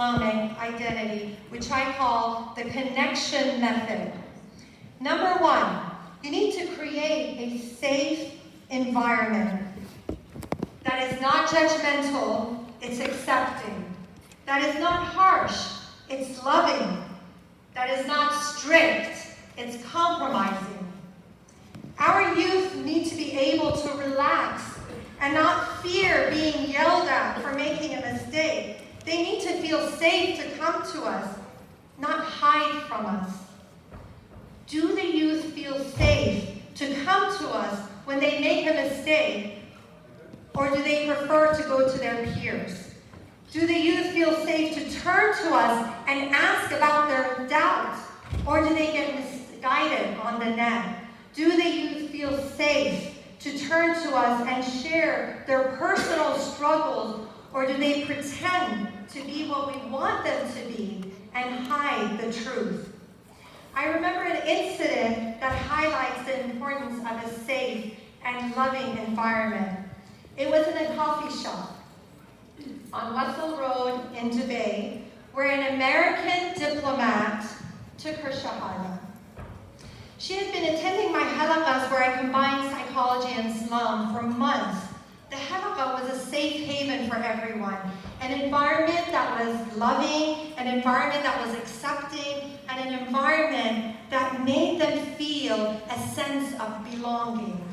Islamic identity, which I call the connection method. Number one, you need to create a safe environment that is not judgmental, it's accepting. That is not harsh, it's loving. That is not strict, it's compromising. Our youth need to be able to relax and not fear being yelled at for making a mistake. They need to feel safe to come to us, not hide from us. Do the youth feel safe to come to us when they make a mistake, or do they prefer to go to their peers? Do the youth feel safe to turn to us and ask about their doubts, or do they get misguided on the net? Do the youth feel safe to turn to us and share their personal struggles, or do they pretend to be what we want them to be and hide the truth? I remember an incident that highlights the importance of a safe and loving environment. It was in a coffee shop on Russell Road in Dubai, where an American diplomat took her shahada. She had been attending my halaqas where I combined psychology and Islam for months. The halaqa was a safe haven for everyone, an environment that was loving, an environment that was accepting, and an environment that made them feel a sense of belonging.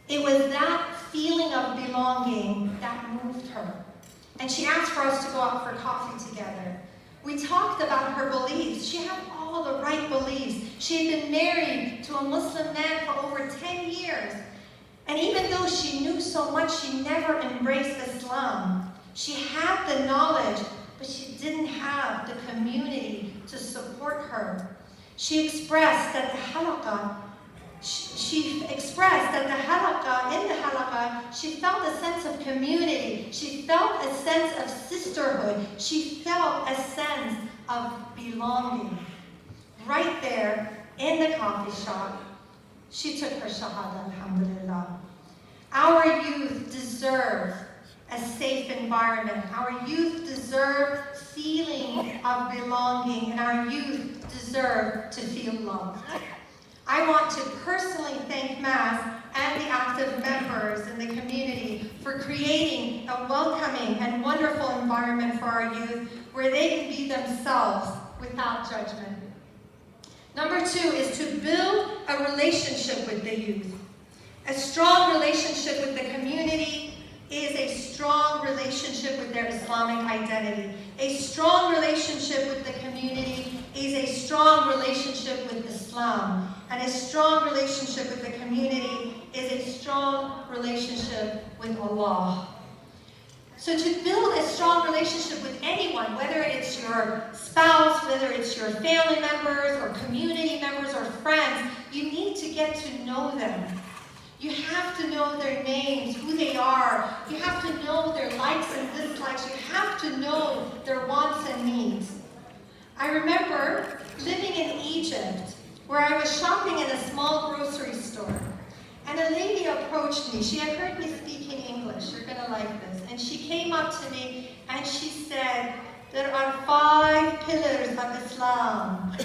It was that feeling of belonging that moved her. And she asked for us to go out for coffee together. We talked about her beliefs. She had all the right beliefs. She had been married to a Muslim man for over 10 years. And even though she knew so much, she never embraced Islam. She had the knowledge, but she didn't have the community to support her. She expressed that the halaqah, in the halaqah, she felt a sense of community. She felt a sense of sisterhood. She felt a sense of belonging. Right there in the coffee shop, she took her shahada, alhamdulillah. Our youth deserve a safe environment. Our youth deserve feeling of belonging, and our youth deserve to feel loved. I want to personally thank Mass and the active members in the community for creating a welcoming and wonderful environment for our youth where they can be themselves without judgment. Number two is to build a relationship with the youth. A strong relationship with the community is a strong relationship with their Islamic identity. A strong relationship with the community is a strong relationship with Islam. And a strong relationship with the community is a strong relationship with Allah. So to build a strong relationship with anyone, whether it's your spouse, whether it's your family members or community members or friends, you need to get to know them. You have to know their names, who they are. You have to know their likes and dislikes. You have to know their wants and needs. I remember living in Egypt, where I was shopping in a small grocery store. And a lady approached me. She had heard me speaking English. You're going to like this. And she came up to me and she said, "There are 5 pillars of Islam."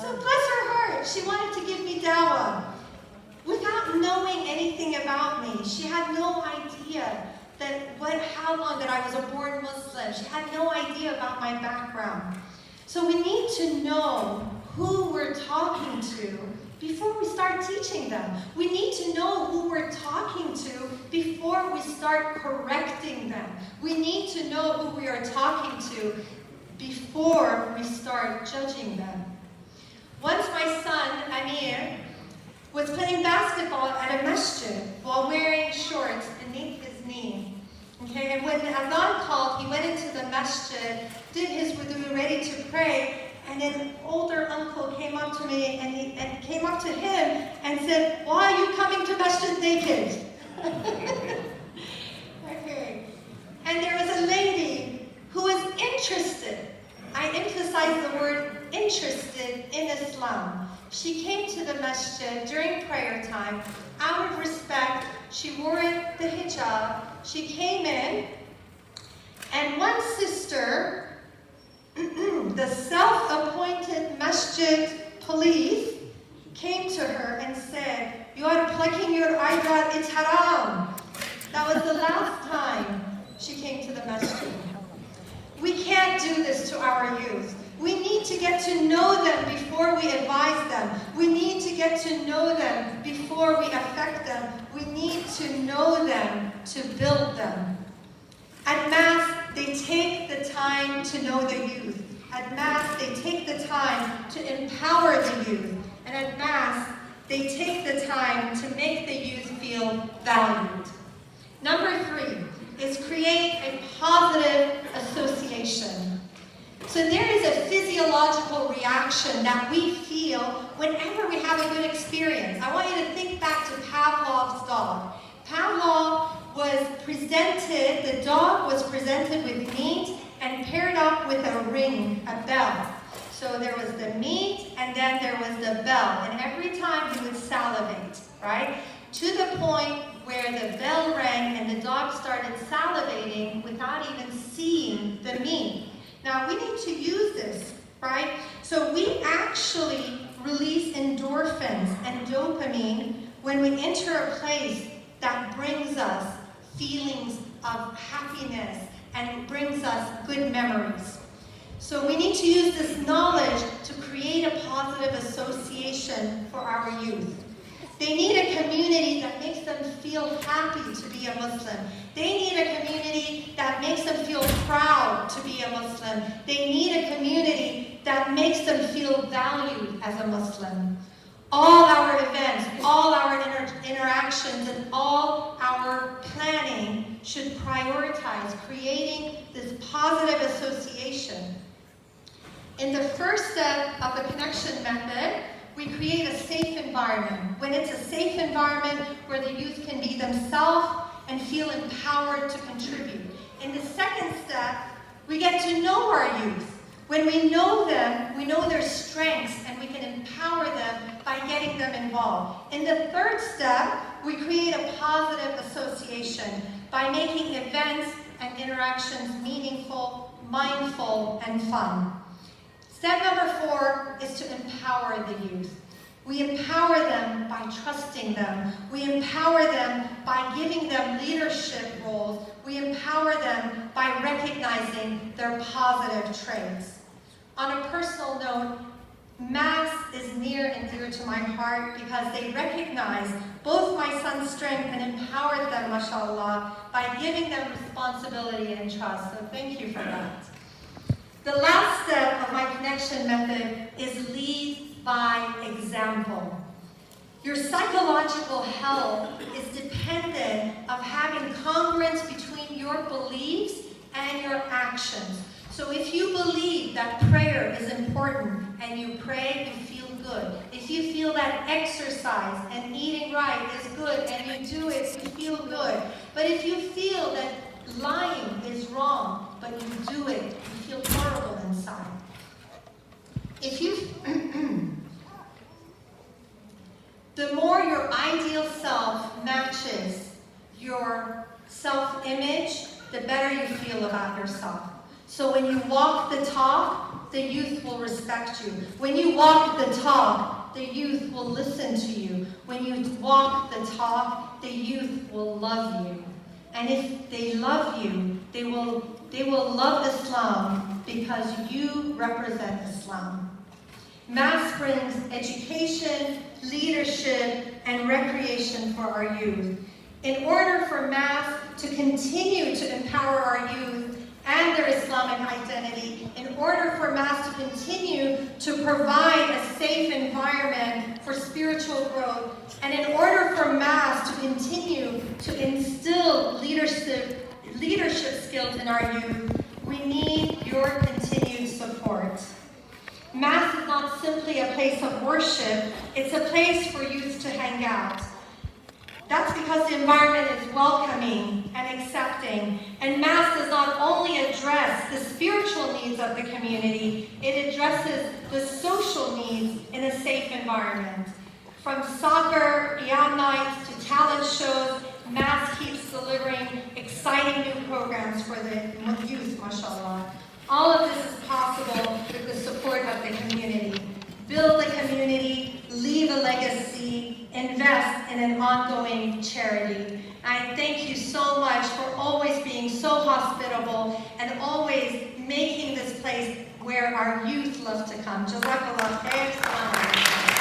So bless her heart, she wanted to give me dawah. Without knowing anything about me, she had no idea how long that I was a born Muslim. She had no idea about my background. So we need to know who we're talking to before we start teaching them. We need to know who we're talking to before we start correcting them. We need to know who we are talking to before we start judging them. Once my son, Amir, was playing basketball at a masjid while wearing shorts beneath his knee. Okay, and when the adhan called, he went into the masjid, did his wudu, ready to pray, and an older uncle came up to me and came up to him and said, "Why are you coming to masjid naked?" Okay. And there was a lady who was interested. I emphasize the word interested in Islam. She came to the masjid during prayer time. Out of respect, she wore the hijab. She came in, and one sister masjid police came to her and said, "You are plucking your eyebrow, it's haram." That was the last time she came to the masjid. We can't do this to our youth. We need to get to know them before we advise them. We need to get to know them before we affect them. We need to know them to build them. At Mass, they take the time to know the youth. At Mass, they take the time to empower the youth. And at Mass, they take the time to make the youth feel valued. Number 3 is create a positive association. So there is a physiological reaction that we feel whenever we have a good experience. I want you to think back to Pavlov's dog. Pavlov was presented, the dog was presented with meat and paired up with a ring, a bell. So there was the meat and then there was the bell. And every time he would salivate, right? To the point where the bell rang and the dog started salivating without even seeing the meat. Now we need to use this, right? So we actually release endorphins and dopamine when we enter a place that brings us feelings of happiness and brings us good memories. So we need to use this knowledge to create a positive association for our youth. They need a community that makes them feel happy to be a Muslim. They need a community that makes them feel proud to be a Muslim. They need a community that makes them feel valued as a Muslim. All our events, all our interactions, and all our planning should prioritize creating this positive association. In the first step of the connection method, we create a safe environment. When it's a safe environment where the youth can be themselves and feel empowered to contribute. In the second step, we get to know our youth. When we know them, we know their strengths and we can empower them by getting them involved. In the third step, we create a positive association by making events and interactions meaningful, mindful, and fun. Step number 4 is to empower the youth. We empower them by trusting them. We empower them by giving them leadership roles. We empower them by recognizing their positive traits. On a personal note, Mass is near and dear to my heart because they recognize both my son's strength and empowered them, mashallah, by giving them responsibility and trust. So thank you for that. The last step of my connection method is lead by example. Your psychological health is dependent of having congruence between your beliefs and your actions. So if you believe that prayer is important and you pray, you feel good. If you feel that exercise and eating right is good and you do it, you feel good. But if you feel that lying is wrong, but you do it, you feel horrible inside. If you, the more your ideal self matches your self-image, the better you feel about yourself. So when you walk the talk, the youth will respect you. When you walk the talk, the youth will listen to you. When you walk the talk, the youth will love you. And if they love you, they will love Islam because you represent Islam. Mass brings education, leadership, and recreation for our youth. In order for Mass to continue to empower our youth and their Islamic identity, in order for Mass to continue to provide a safe environment for spiritual growth, and in order for Mass to continue to instill leadership skills in our youth, we need your continued support. Mass is not simply a place of worship, it's a place for youth to hang out. That's because the environment is welcoming and accepting. And Mass does not only address the spiritual needs of the community, it addresses the social needs in a safe environment. From soccer, qiyam nights, to talent shows, Mass keeps delivering exciting new programs for the youth, mashallah. All of this is possible with the support of the community. build a community, leave a legacy, invest in an ongoing charity. I thank you so much for always being so hospitable and always making this place where our youth love to come. Jazakallah khair.